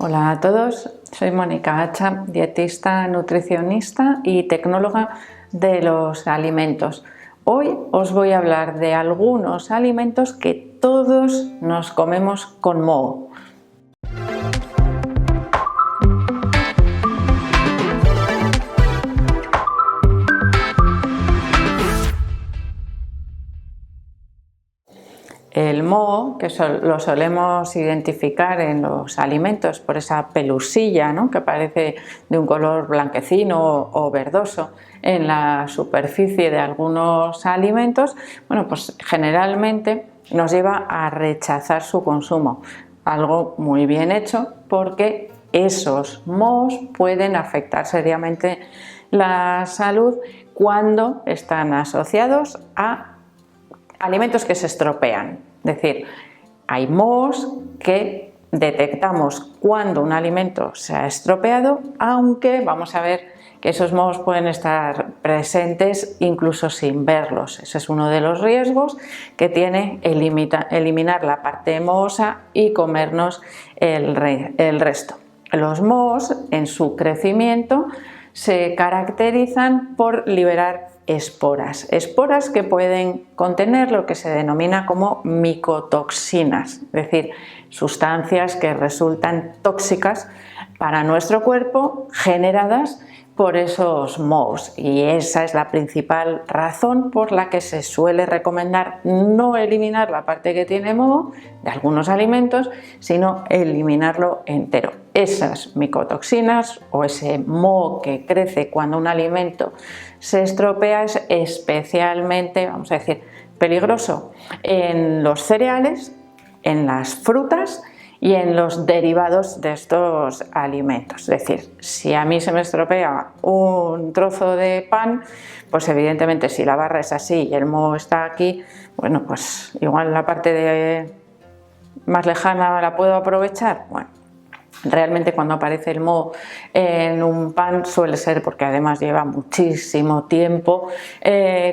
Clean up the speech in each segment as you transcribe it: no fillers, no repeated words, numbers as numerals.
Hola a todos, soy Mónica Hacha, dietista, nutricionista y tecnóloga de los alimentos. Hoy os voy a hablar de algunos alimentos que todos nos comemos con moho. El moho, que lo solemos identificar en los alimentos por esa pelusilla, ¿no?, que parece de un color blanquecino o verdoso en la superficie de algunos alimentos, bueno, pues generalmente nos lleva a rechazar su consumo. Algo muy bien hecho, porque esos mohos pueden afectar seriamente la salud cuando están asociados a alimentos que se estropean. Es decir, hay mohos que detectamos cuando un alimento se ha estropeado, aunque vamos a ver que esos mohos pueden estar presentes incluso sin verlos. Ese es uno de los riesgos que tiene eliminar la parte mohosa y comernos el resto. Los mohos, en su crecimiento, se caracterizan por liberar esporas que pueden contener lo que se denomina como micotoxinas, es decir, sustancias que resultan tóxicas para nuestro cuerpo generadas por esos mohos, y esa es la principal razón por la que se suele recomendar no eliminar la parte que tiene moho de algunos alimentos, sino eliminarlo entero. Esas micotoxinas o ese moho que crece cuando un alimento se estropea es especialmente, vamos a decir, peligroso en los cereales, en las frutas y en los derivados de estos alimentos. Es decir, si a mí se me estropea un trozo de pan, pues evidentemente si la barra es así y el moho está aquí, bueno, pues igual la parte más lejana la puedo aprovechar. Bueno, realmente cuando aparece el moho en un pan suele ser porque además lleva muchísimo tiempo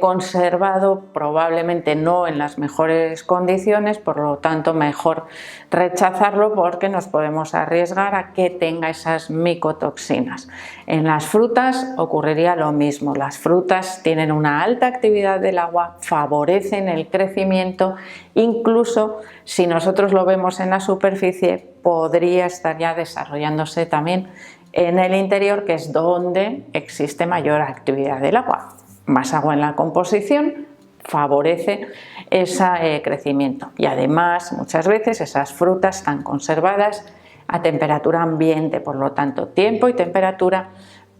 conservado, probablemente no en las mejores condiciones, por lo tanto mejor rechazarlo porque nos podemos arriesgar a que tenga esas micotoxinas. En las frutas ocurriría lo mismo. Las frutas tienen una alta actividad del agua, favorecen el crecimiento, incluso si nosotros lo vemos en la superficie podría estar ya desarrollándose también en el interior, que es donde existe mayor actividad del agua. Más agua en la composición favorece ese crecimiento, y además muchas veces esas frutas están conservadas a temperatura ambiente, por lo tanto tiempo y temperatura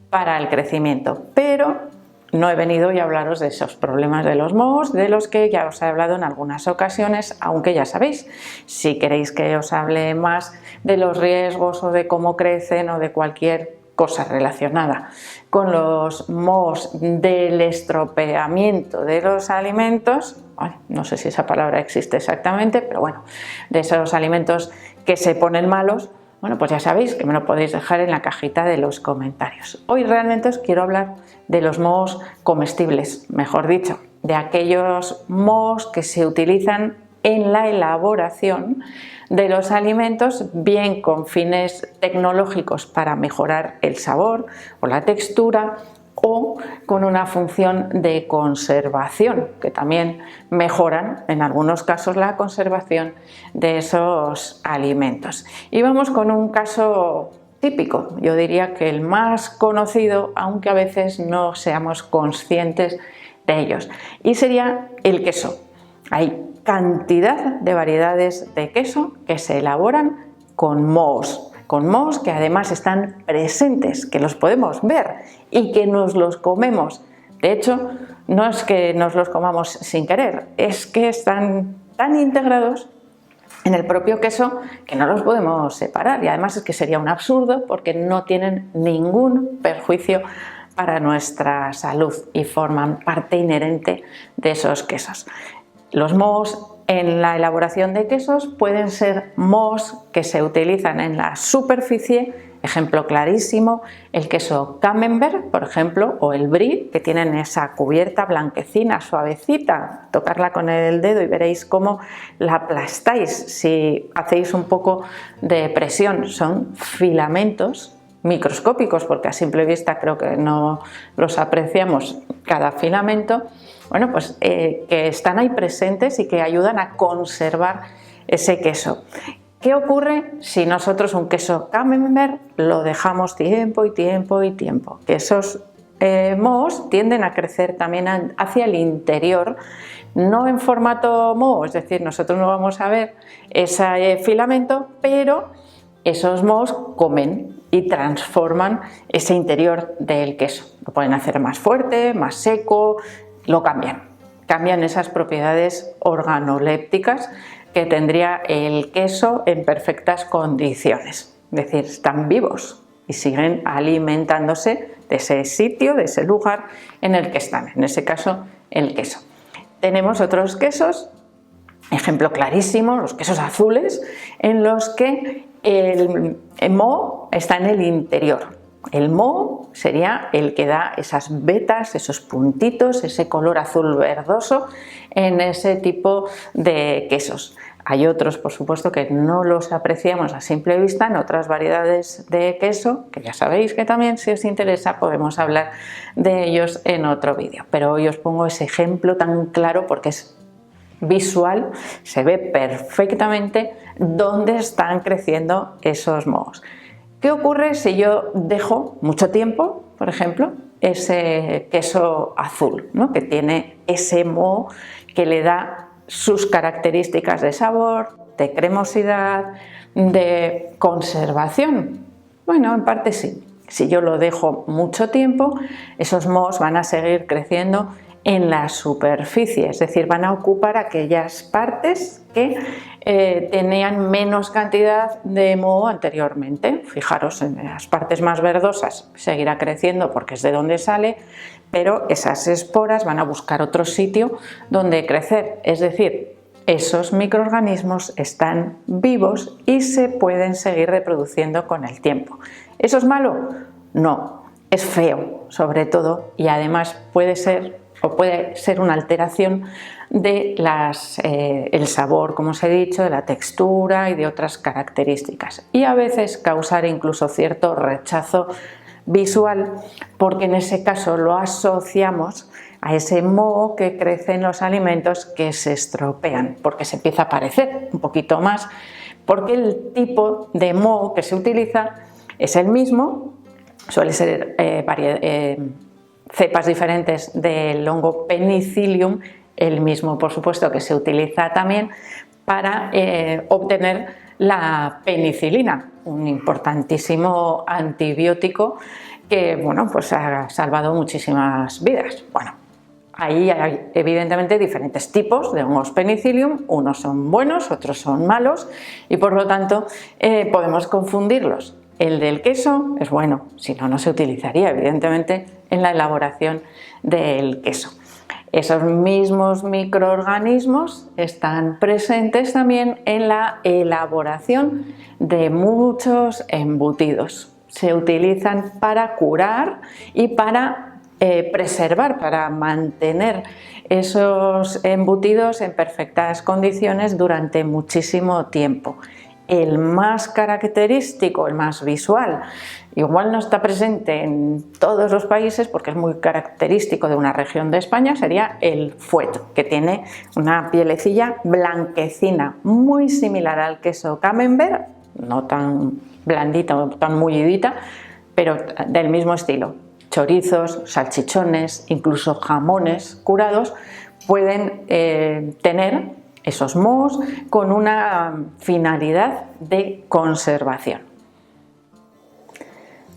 para el crecimiento. Pero no he venido hoy a hablaros de esos problemas de los mohos, de los que ya os he hablado en algunas ocasiones, aunque ya sabéis, si queréis que os hable más de los riesgos o de cómo crecen o de cualquier cosa relacionada con los mohos, del estropeamiento de los alimentos, no sé si esa palabra existe exactamente, pero bueno, de esos alimentos que se ponen malos, bueno, pues ya sabéis que me lo podéis dejar en la cajita de los comentarios. Hoy realmente os quiero hablar de los mohos comestibles, mejor dicho, de aquellos mohos que se utilizan en la elaboración de los alimentos, bien con fines tecnológicos para mejorar el sabor o la textura, o con una función de conservación, que también mejoran en algunos casos la conservación de esos alimentos. Y vamos con un caso típico, yo diría que el más conocido, aunque a veces no seamos conscientes de ellos, y sería el queso. Hay cantidad de variedades de queso que se elaboran con mohos que además están presentes, que los podemos ver y que nos los comemos. De hecho, no es que nos los comamos sin querer, es que están tan integrados en el propio queso que no los podemos separar, y además es que sería un absurdo porque no tienen ningún perjuicio para nuestra salud y forman parte inherente de esos quesos. Los mohos en la elaboración de quesos pueden ser mohos que se utilizan en la superficie Ejemplo clarísimo, el queso Camembert, por ejemplo, o el Brie, que tienen esa cubierta blanquecina, suavecita. Tocarla con el dedo y veréis cómo la aplastáis si hacéis un poco de presión. Son filamentos microscópicos, porque a simple vista creo que no los apreciamos cada filamento, bueno, pues que están ahí presentes y que ayudan a conservar ese queso. ¿Qué ocurre si nosotros un queso Camembert lo dejamos tiempo y tiempo y tiempo? Que esos mohos tienden a crecer también hacia el interior, no en formato moho, es decir, nosotros no vamos a ver ese filamento, pero esos mohos comen y transforman ese interior del queso. Lo pueden hacer más fuerte, más seco, lo cambian esas propiedades organolépticas que tendría el queso en perfectas condiciones. Es decir, están vivos y siguen alimentándose de ese sitio, de ese lugar en el que están, en ese caso el queso. Tenemos otros quesos, ejemplo clarísimo, los quesos azules, en los que el moho está en el interior. El moho sería el que da esas vetas, esos puntitos, ese color azul verdoso en ese tipo de quesos. Hay otros, por supuesto, que no los apreciamos a simple vista en otras variedades de queso, que ya sabéis que también, si os interesa, podemos hablar de ellos en otro vídeo. Pero hoy os pongo ese ejemplo tan claro porque es visual, se ve perfectamente dónde están creciendo esos mohos. ¿Qué ocurre si yo dejo mucho tiempo, por ejemplo, ese queso azul, ¿no? Que tiene ese moho que le da sus características de sabor, de cremosidad, de conservación? Bueno, en parte sí. Si yo lo dejo mucho tiempo, esos mohos van a seguir creciendo en la superficie, es decir, van a ocupar aquellas partes que tenían menos cantidad de moho anteriormente. Fijaros, en las partes más verdosas seguirá creciendo porque es de donde sale, pero esas esporas van a buscar otro sitio donde crecer, es decir, esos microorganismos están vivos y se pueden seguir reproduciendo con el tiempo. ¿Eso es malo? No, es feo sobre todo, y además puede ser una alteración de el sabor, como os he dicho, de la textura y de otras características, y a veces causar incluso cierto rechazo visual, porque en ese caso lo asociamos a ese moho que crece en los alimentos que se estropean, porque se empieza a parecer un poquito más, porque el tipo de moho que se utiliza es el mismo, suele ser cepas diferentes del hongo Penicillium, el mismo por supuesto que se utiliza también para obtener la penicilina, un importantísimo antibiótico que, bueno, pues ha salvado muchísimas vidas. Bueno, ahí hay evidentemente diferentes tipos de hongos Penicillium, unos son buenos, otros son malos, y por lo tanto podemos confundirlos. El del queso es bueno, si no, no se utilizaría evidentemente en la elaboración del queso. Esos mismos microorganismos están presentes también en la elaboración de muchos embutidos. Se utilizan para curar y para preservar, para mantener esos embutidos en perfectas condiciones durante muchísimo tiempo. El más característico, el más visual, igual no está presente en todos los países porque es muy característico de una región de España, sería el fuet, que tiene una pielecilla blanquecina, muy similar al queso Camembert, no tan blandita o tan mullidita, pero del mismo estilo. Chorizos, salchichones, incluso jamones curados pueden tener esos mohos con una finalidad de conservación.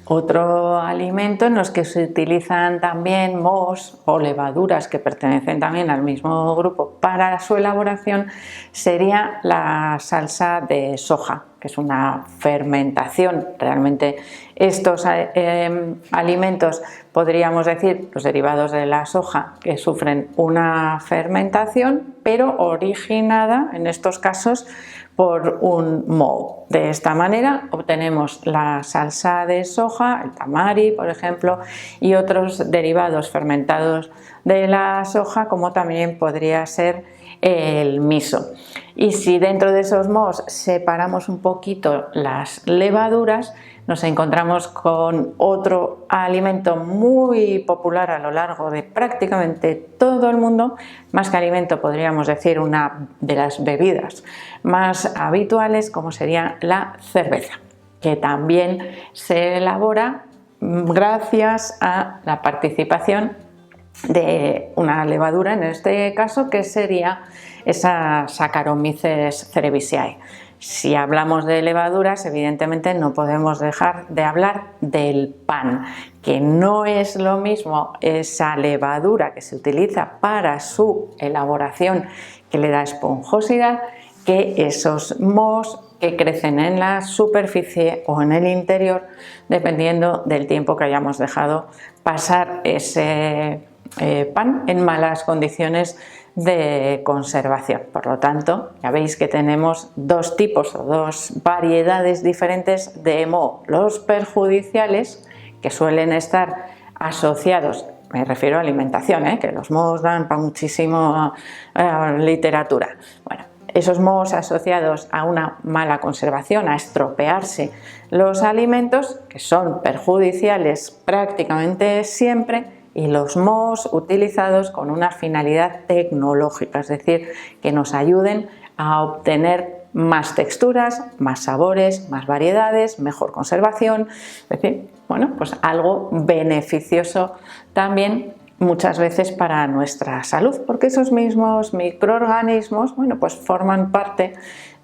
Otro alimento en los que se utilizan también mohos o levaduras que pertenecen también al mismo grupo para su elaboración sería la salsa de soja, que es una fermentación. Realmente estos alimentos, podríamos decir, los derivados de la soja, que sufren una fermentación, pero originada en estos casos por un moho. De esta manera obtenemos la salsa de soja, el tamari, por ejemplo, y otros derivados fermentados de la soja, como también podría ser el miso. Y si dentro de esos mohos separamos un poquito las levaduras, nos encontramos con otro alimento muy popular a lo largo de prácticamente todo el mundo. Más que alimento, podríamos decir una de las bebidas más habituales, como sería la cerveza, que también se elabora gracias a la participación de una levadura, en este caso, que sería esa Saccharomyces cerevisiae. Si hablamos de levaduras, evidentemente no podemos dejar de hablar del pan, que no es lo mismo esa levadura que se utiliza para su elaboración, que le da esponjosidad, que esos mohos que crecen en la superficie o en el interior, dependiendo del tiempo que hayamos dejado pasar ese pan en malas condiciones de conservación. Por lo tanto, ya veis que tenemos dos tipos o dos variedades diferentes de moho: los perjudiciales, que suelen estar asociados, me refiero a alimentación, que los mohos dan para muchísima literatura. Bueno, esos mohos asociados a una mala conservación, a estropearse los alimentos, que son perjudiciales prácticamente siempre, y los mohos utilizados con una finalidad tecnológica, es decir, que nos ayuden a obtener más texturas, más sabores, más variedades, mejor conservación, es decir, bueno, pues algo beneficioso también muchas veces para nuestra salud, porque esos mismos microorganismos, bueno, pues forman parte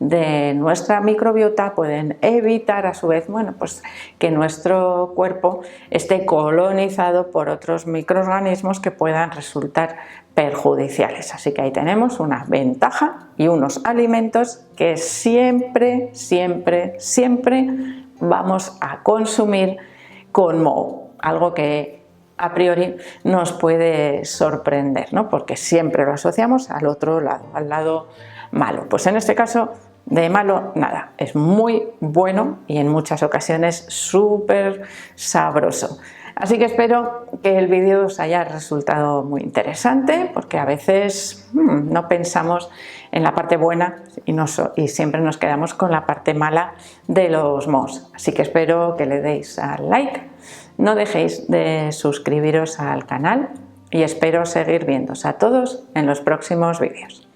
de nuestra microbiota, pueden evitar a su vez, bueno, pues que nuestro cuerpo esté colonizado por otros microorganismos que puedan resultar perjudiciales. Así que ahí tenemos una ventaja y unos alimentos que siempre, siempre, siempre vamos a consumir con moho, algo que a priori nos puede sorprender, ¿no? Porque siempre lo asociamos al otro lado, al lado malo. Pues en este caso, de malo nada, es muy bueno y en muchas ocasiones súper sabroso. Así que espero que el vídeo os haya resultado muy interesante, porque a veces no pensamos en la parte buena y siempre nos quedamos con la parte mala de los mohos. Así que espero que le deis al like, no dejéis de suscribiros al canal y espero seguir viéndoos a todos en los próximos vídeos.